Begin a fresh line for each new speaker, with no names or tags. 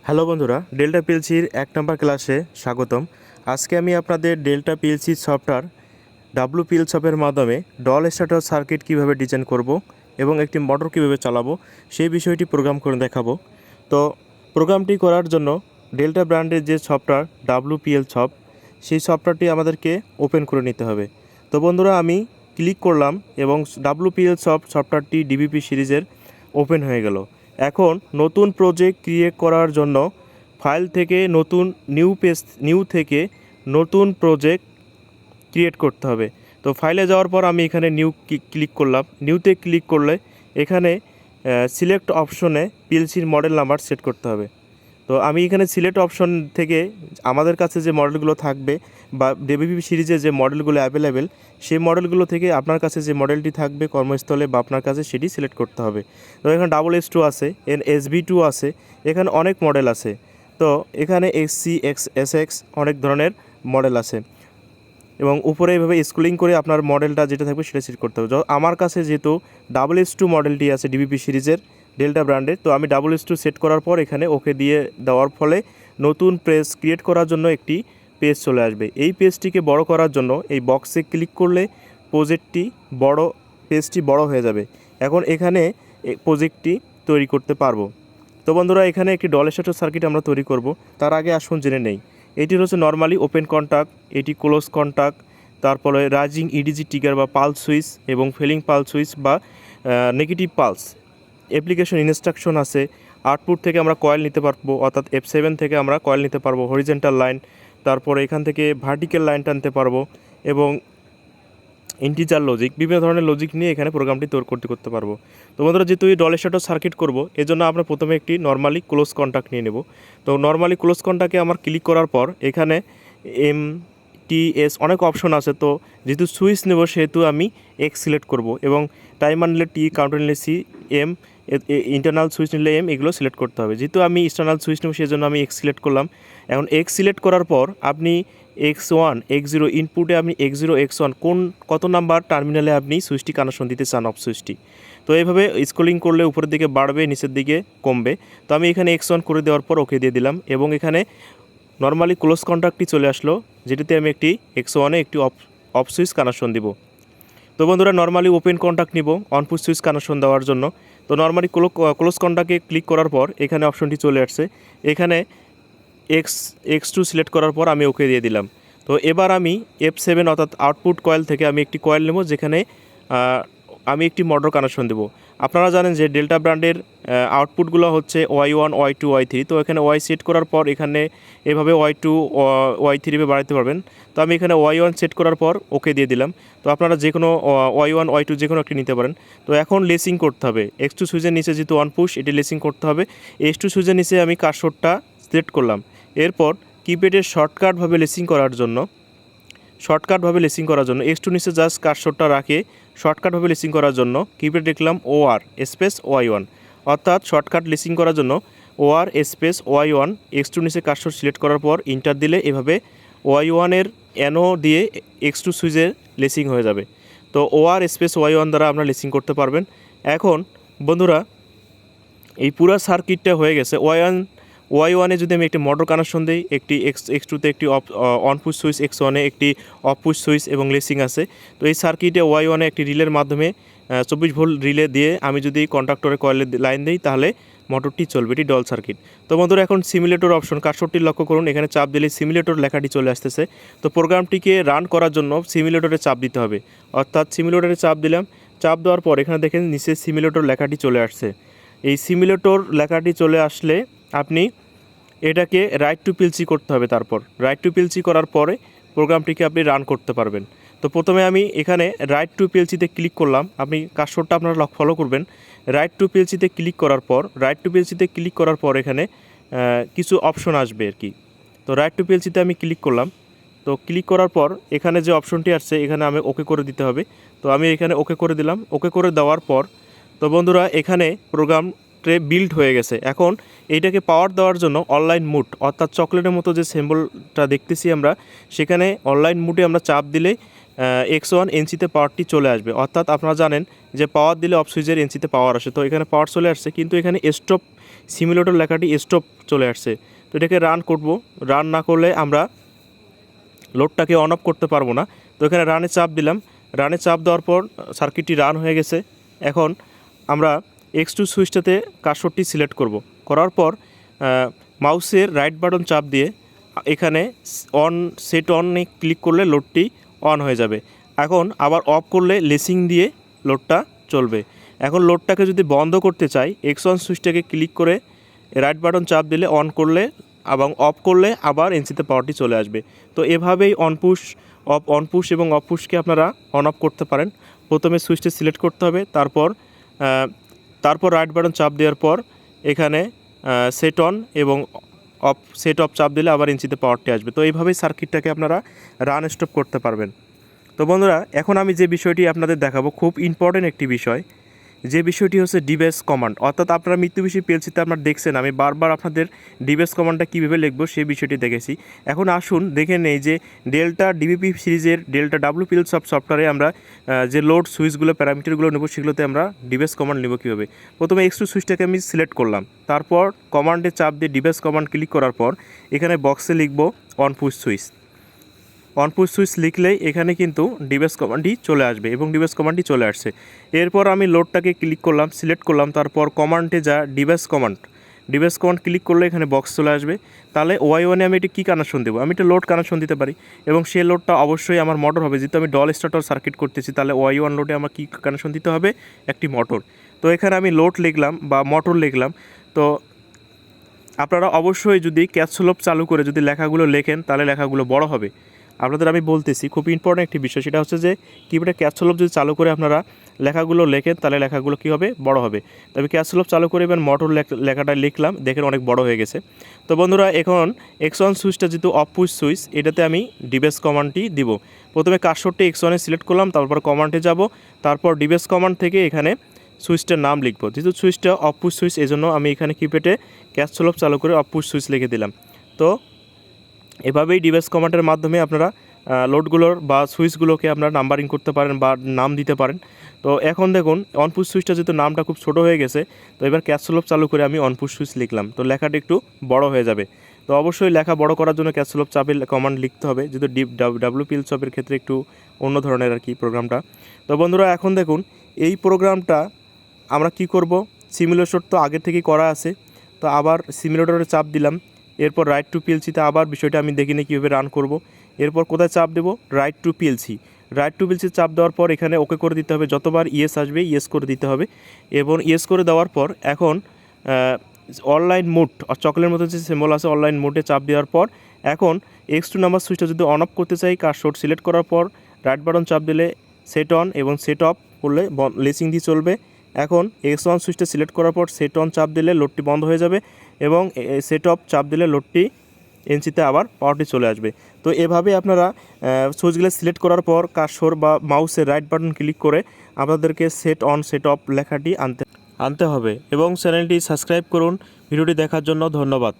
Hello বন্ধুরা, delta পিএলসির 1 নম্বর ক্লাসে স্বাগতম। আজকে আমি আপনাদের ডেল্টা পিএলসি সফটওয়্যার WPL মাধ্যমে ডল স্টার্টার সার্কিট কীভাবে ডিজাইন করব এবং একটি মোটর কীভাবে চালাবো সেই বিষয়টি প্রোগ্রাম করে দেখাবো। তো প্রোগ্রামটি করার জন্য ডেল্টা ব্র্যান্ডের যে সফটওয়্যার WPL সেই সফটওয়্যারটি আমাদেরকে ওপেন করে নিতে হবে। তো বন্ধুরা, আমি ক্লিক করলাম এবং WPL সফটওয়্যারটি ডিবিপি সিরিজের ওপেন হয়ে গেল। এখন নতুন প্রজেক্ট ক্রিয়েট করার জন্য ফাইল থেকে নিউ থেকে নতুন প্রজেক্ট ক্রিয়েট করতে হবে। তো ফাইলে যাওয়ার পর আমি এখানে ক্লিক করলাম। নিউতে ক্লিক করলে এখানে সিলেক্ট অপশনে পিএলসির মডেল নাম্বার সেট করতে হবে। তো আমি এখানে সিলেক্ট অপশন থেকে আমাদের কাছে যে মডেলগুলো থাকবে বা ডিবিপি সিরিজে যে মডেলগুলো অ্যাভেলেবেল সেই মডেলগুলো থেকে আপনার কাছে যে মডেলটি থাকবে কর্মস্থলে বা আপনার কাছে সেটি সিলেক্ট করতে হবে। তো এখানে SS2 আছে, SV2 আছে, এখানে অনেক মডেল আছে। তো এখানে SC SX অনেক ধরনের মডেল আছে এবং উপরে এইভাবে স্ক্রলিং করে আপনার মডেলটা যেটা থাকবে সেটা সিলেক্ট করতে হবে। আমার কাছে যেহেতু SS2 মডেলটি আছে ডিবিপি সিরিজের ডেল্টা ব্র্যান্ডের, তো আমি SS2 সেট করার পর এখানে ওকে দিয়ে দেওয়ার ফলে নতুন পেজ ক্রিয়েট করার জন্য একটি পেজ চলে আসবে। এই পেজটিকে বড় করার জন্য এই বক্সে ক্লিক করলে পেজটি বড় হয়ে যাবে। এখন এখানে প্রজেক্টটি তৈরি করতে পারবো। তো বন্ধুরা, এখানে একটি ডল স্টার্টার সার্কিট আমরা তৈরি করব। তার আগে আসুন জেনে নেই। এটি হচ্ছে নর্মালি ওপেন কন্ট্যাক্ট, এটি ক্লোজ কন্ট্যাক্ট, তারপরে রাইজিং ইডিজি ট্রিগার বা পালস সুইচ এবং ফেলিং পালস সুইচ বা নেগেটিভ পালস। অ্যাপ্লিকেশন ইনস্ট্রাকশন আছে। আউটপুট থেকে আমরা কয়েল নিতে পারবো, অর্থাৎ F7 থেকে আমরা কয়েল নিতে পারবো, হরিজেন্টাল লাইন, তারপরে এখান থেকে ভার্টিক্যাল লাইন টানতে পারবো এবং ইন্টিজার লজিক, বিভিন্ন ধরনের লজিক নিয়ে এখানে প্রোগ্রামটি তৈরি করতে পারবো। তো বন্ধুরা, যেহেতু এই ডল স্টার্টার সার্কিট করবো, এজন্য আমরা প্রথমে একটি নর্মালি ক্লোজ কন্ট্যাক্ট নিয়ে নেব। তো নর্মালি ক্লোজ কন্ট্যাক্টে আমার ক্লিক করার পর এখানে MTS অনেক অপশন আছে। তো যেহেতু সুইচ নেব সেহেতু আমি X সিলেক্ট করব এবং টাইমার নিলে T, কাউন্টার নিলে C, M, ইন্টারনাল সুইচ নিলে M, এগুলো সিলেক্ট করতে হবে। যেহেতু আমি এক্সটার্নাল সুইচ নেব সেজন্য আমি X সিলেক্ট করলাম। এখন X সিলেক্ট করার পর আপনি X1 X0 ইনপুটে আপনি X0 X1 কত নাম্বার টার্মিনালে আপনি সুইচটি কানেকশন দিতে চান অফ সুইচটি। তো এইভাবে স্ক্রলিং করলে উপরের দিকে বাড়বে, নিচের দিকে কমবে। তো আমি এখানে X1 করে দেওয়ার পর ওকে দিয়ে দিলাম এবং এখানে নর্মালি ক্লোজ কন্ট্যাক্টটি চলে আসলো, যেটিতে আমি একটি X1-এ একটি অফ সুইচ কানেকশন দিব। তো বন্ধুরা, নর্মালি ওপেন কন্ট্যাক্ট নিব অনপুশ সুইচ কানেকশন দেওয়ার জন্য। তো নর্মালি ক্লোজ কন্ট্যাক্টে ক্লিক করার পর এখানে অপশনটি চলে আসছে। এখানে X2 সিলেক্ট করার পর আমি ওকে দিয়ে দিলাম। তো এবার আমি F7 অর্থাৎ আউটপুট কয়েল থেকে আমি একটি কয়েল নেব, যেখানে আমি একটি মোটর কানেকশন দেব। আপনারা জানেন যে ডেল্টা ব্র্যান্ডের আউটপুটগুলো হচ্ছে Y1 Y2 Y3। তো এখানে Y সেট করার পর এখানে এভাবে Y2 Y3 বাড়াতে পারবেন। তো আমি এখানে Y1 সেট করার পর ওকে দিয়ে দিলাম। তো আপনারা যে কোনো Y1 Y2 যে কোনো একটি নিতে পারেন। তো এখন লেসিং করতে হবে। X2 সুইচের নিচে যেহেতু অন পুশ, এটি লেসিং করতে হবে। H2 সুইচের নিচে আমি কার্সরটা সিলেক্ট করলাম। এরপর কিপ্যাডের শর্টকাটভাবে লেসিং করার জন্য X2 নিচে জাস্ট কার্সরটা রাখে শর্টকাটভাবে লেসিং করার জন্য কিপ্যাড লিখলাম OR স্পেস Y1, অর্থাৎ শর্টকাট লেসিং করার জন্য OR স্পেস Y1। X2 নিচে কার্সর সিলেক্ট করার পর ইন্টার দিলে এভাবে Y1-এর অ্যানো দিয়ে X2 সুইচের লেসিং হয়ে যাবে। তো OR স্পেস Y1 দ্বারা আপনারা লেসিং করতে পারবেন। এখন বন্ধুরা, এই পুরো সার্কিটটা হয়ে গেছে। Y1-এ যদি আমি একটি মোটর কানেকশন দিই, একটি X2-তে একটি অন পুশ সুইচ, X1-এ একটি অফ পুশ সুইচ এবং লেসিং আছে। তো এই সার্কিটে Y1-এ একটি রিলের মাধ্যমে 24 ভোল্ট রিলে দিয়ে আমি যদি কন্ডাক্টরে কয়েলে লাইন দিই তাহলে মোটরটি চলবে। এটি ডল সার্কিট। তো বন্ধুরা, এখন সিমুলেটর অপশন কার্সরটি লক্ষ্য করুন, এখানে চাপ দিলে সিমুলেটর লেখাটি চলে আসতেছে। তো প্রোগ্রামটিকে রান করার জন্য সিমুলেটরে চাপ দিতে হবে, অর্থাৎ সিমুলেটরে চাপ দিলাম। চাপ দেওয়ার পর এখানে দেখেন নিচে সিমুলেটর লেখাটি চলে আসছে। এই সিমুলেটর লেখাটি চলে আসলে আপনি এটাকে রাইট টু পিএলসি করতে হবে। তারপর রাইট টু পিএলসি করার পরে প্রোগ্রামটিকে আপনি রান করতে পারবেন। তো প্রথমে আমি এখানে রাইট টু পিএলসিতে ক্লিক করলাম। আপনি কার্সরটা আপনারা ফলো করবেন। রাইট টু পিএলসিতে ক্লিক করার পর এখানে কিছু অপশন আসবে আর কি। তো রাইট টু পিএলসিতে আমি ক্লিক করলাম। তো ক্লিক করার পর এখানে যে অপশনটি আসছে এখানে আমি ওকে করে দিতে হবে। তো আমি এখানে ওকে করে দিলাম। ওকে করে দেওয়ার পর তো বন্ধুরা, এখানে প্রোগ্রাম বিল্ড হয়ে গেছে। এখন এইটাকে পাওয়ার দেওয়ার জন্য অনলাইন মুড, অর্থাৎ চকলেটের মতো যে সিম্বলটা দেখতেছি আমরা, সেখানে অনলাইন মুডে আমরা চাপ দিলে X1 এনসিতে পাওয়ারটি চলে আসবে। অর্থাৎ আপনারা জানেন যে পাওয়ার দিলে অফ সুইচের এনসিতে পাওয়ার আসে, তো এখানে পাওয়ার চলে আসছে, কিন্তু এখানে স্টপ সিমুলেটর লেখাটি স্টপ চলে আসছে। তো এটাকে রান করব, রান না করলে আমরা লোডটাকে অন অফ করতে পারবো না। তো এখানে রানে চাপ দিলাম, রানে চাপ দেওয়ার পর সার্কিটটি রান হয়ে গেছে। এখন আমরা X2 সুইচটাতে কার্সরটি সিলেক্ট করব, করার পর মাউসের রাইট বাটন চাপ দিয়ে এখানে অন সেট অনে ক্লিক করলে লোডটি অন হয়ে যাবে। এখন আবার অফ করলে লেসিং দিয়ে লোডটা চলবে। এখন লোডটাকে যদি বন্ধ করতে চাই, X1 সুইচটাকে ক্লিক করে রাইট বাটন চাপ দিলে অন করলে এবং অফ করলে আবার এনসিতে পাওয়ারটি চলে আসবে। তো এভাবেই অন পুশ এবং অফ পুশকে আপনারা অন অফ করতে পারেন। প্রথমে সুইচটি সিলেক্ট করতে হবে, তারপর রাইট বাটন চাপ দেওয়ার পর এখানে সেট অন এবং সেট অফ চাপ দিলে আবার এনসিতে পাওয়ারটি আসবে। তো এইভাবেই সার্কিটটাকে আপনারা রান স্টপ করতে পারবেন। তো বন্ধুরা, এখন আমি যে বিষয়টি আপনাদের দেখাবো খুব ইম্পর্টেন্ট একটি বিষয়, যে বিষয়টি হচ্ছে ডিবেস কমান্ড। অর্থাৎ আপনারা মিৎসুবিশি পিএলসিতে আপনারা দেখছেন আমি বারবার আপনাদের ডিবেস কমান্ডটা কীভাবে লিখবো সেই বিষয়টি দেখেছি। এখন আসুন দেখে নেই যে ডেল্টা ডিবিপি সিরিজের ডেল্টা ডাব্লিউপিএল সফটওয়্যারে আমরা যে লোড সুইচগুলো প্যারামিটারগুলো নেব সেগুলোতে আমরা ডিবেস কমান্ড নেব কীভাবে। প্রথমে X2 সুইচটাকে আমি সিলেক্ট করলাম, তারপর কমান্ডে চাপ দিয়ে ডিবেস কমান্ড ক্লিক করার পর এখানে বক্সে লিখব on push switch. On push switch লিখলেই এখানে কিন্তু ডিবেস কমান্ডটি চলে আসবে এবং ডিবেস কমান্ডটি চলে আসছে। এরপর আমি লোডটাকে ক্লিক করলাম, সিলেক্ট করলাম, তারপর কমান্ডে যা ডিবেস কমান্ড ক্লিক করলে এখানে বক্স চলে আসবে। তাহলে Y1 আমি এটা কী কানেকশন দেবো, আমি এটা লোড কানেকশন দিতে পারি এবং সেই লোডটা অবশ্যই আমার মোটর হবে। যেহেতু আমি ডল স্টার্টার সার্কিট করতেছি, তাহলে Y1 লোডে আমার কী কানেকশন দিতে হবে, একটি মোটর। তো এখানে আমি লোড লিখলাম বা মোটর লিখলাম। তো আপনারা অবশ্যই যদি ক্যাপসুলপ চালু করে যদি লেখাগুলো লেখেন তাহলে লেখাগুলো বড় হবে। আপনাদের আমি বলতেছি খুব ইম্পর্ট্যান্ট একটি বিষয়, সেটা হচ্ছে যে কিবোর্ডে ক্যাপসুলপ যদি চালু করে আপনারা লেখাগুলো লেখেন তাহলে লেখাগুলো কী হবে, বড় হবে। তবে ক্যাপসুলপ চালু করে এবার মোটর লেখাটা লিখলাম, দেখেন অনেক বড় হয়ে গেছে। তো বন্ধুরা, এখন X1 সুইচটা যেহেতু অফ পুশ সুইচ, এটাতে আমি ডিবেস কমান্ডটি দিব। প্রথমে কার্সরটি X1-এ সিলেক্ট করলাম, তারপর কমান্ডে যাব, তারপর ডিবেস কমান্ড থেকে এখানে সুইচটার নাম লিখব। যেহেতু সুইচটা অফ পুশ সুইচ, এজন্য আমি এখানে কিপ্যাডে ক্যাপসুলপ চালু করে অফ পুশ সুইচ লিখে দিলাম। তো এভাবেই ডিভাইস কমান্ডের মাধ্যমে আপনারা লোডগুলোর বা সুইচগুলোকে আপনারা নাম্বারিং করতে পারেন বা নাম দিতে পারেন। তো এখন দেখুন অনপুশ সুইচটা যেহেতু নামটা খুব ছোটো হয়ে গেছে, তো এবার ক্যাপসুলপ চালু করে আমি অনপুশ সুইচ লিখলাম, তো লেখাটা একটু বড় হয়ে যাবে। তো অবশ্যই লেখা বড় করার জন্য ক্যাপসুলপ চাপের কমান্ড লিখতে হবে, যেহেতু ডাব্লিউপিএল শপের ক্ষেত্রে একটু অন্য ধরনের আর কি প্রোগ্রামটা। তো বন্ধুরা, এখন দেখুন এই প্রোগ্রামটা আমরা কি করব, সিমুলেশন তো আগে থেকেই করা আছে, তো আবার সিমুলেটরে চাপ দিলাম। এরপর রাইট টু পিএলসিতে আবার বিষয়টা আমি দেখিনি কীভাবে রান করব। এরপর কোথায় চাপ দেবো, রাইট টু পিএলসি চাপ দেওয়ার পর এখানে ওকে করে দিতে হবে, যতবার ইয়েস আসবে ইয়েস করে দিতে হবে। এবং ইয়েস করে দেওয়ার পর এখন অনলাইন মোড চকলের মতো যে সিম্বল আছে অনলাইন মোডে চাপ দেওয়ার পর এখন X2 নাম্বার সুইচটা যদি অন অফ করতে চাই, কার্সর সিলেক্ট করার পর রাইট বাটন চাপ দিলে সেট অন এবং সেট অফ করলে লেসিং দিয়ে চলবে। এখন X1 সুইচটা সিলেক্ট করার পর সেট অন চাপ দিলে লোডটি বন্ধ হয়ে যাবে এবং সেট অফ চাপ দিলে লোডটি এনসিতে আবার পাওয়ারটি চলে আসবে। তো এভাবে আপনারা সুইচগুলো সিলেক্ট করার পর কার্সর বা মাউসের রাইট বাটন ক্লিক করে আপনাদেরকে সেট অন সেট অফ লেখাটি আনতে হবে এবং চ্যানেলটি সাবস্ক্রাইব করুন। ভিডিওটি দেখার জন্য ধন্যবাদ।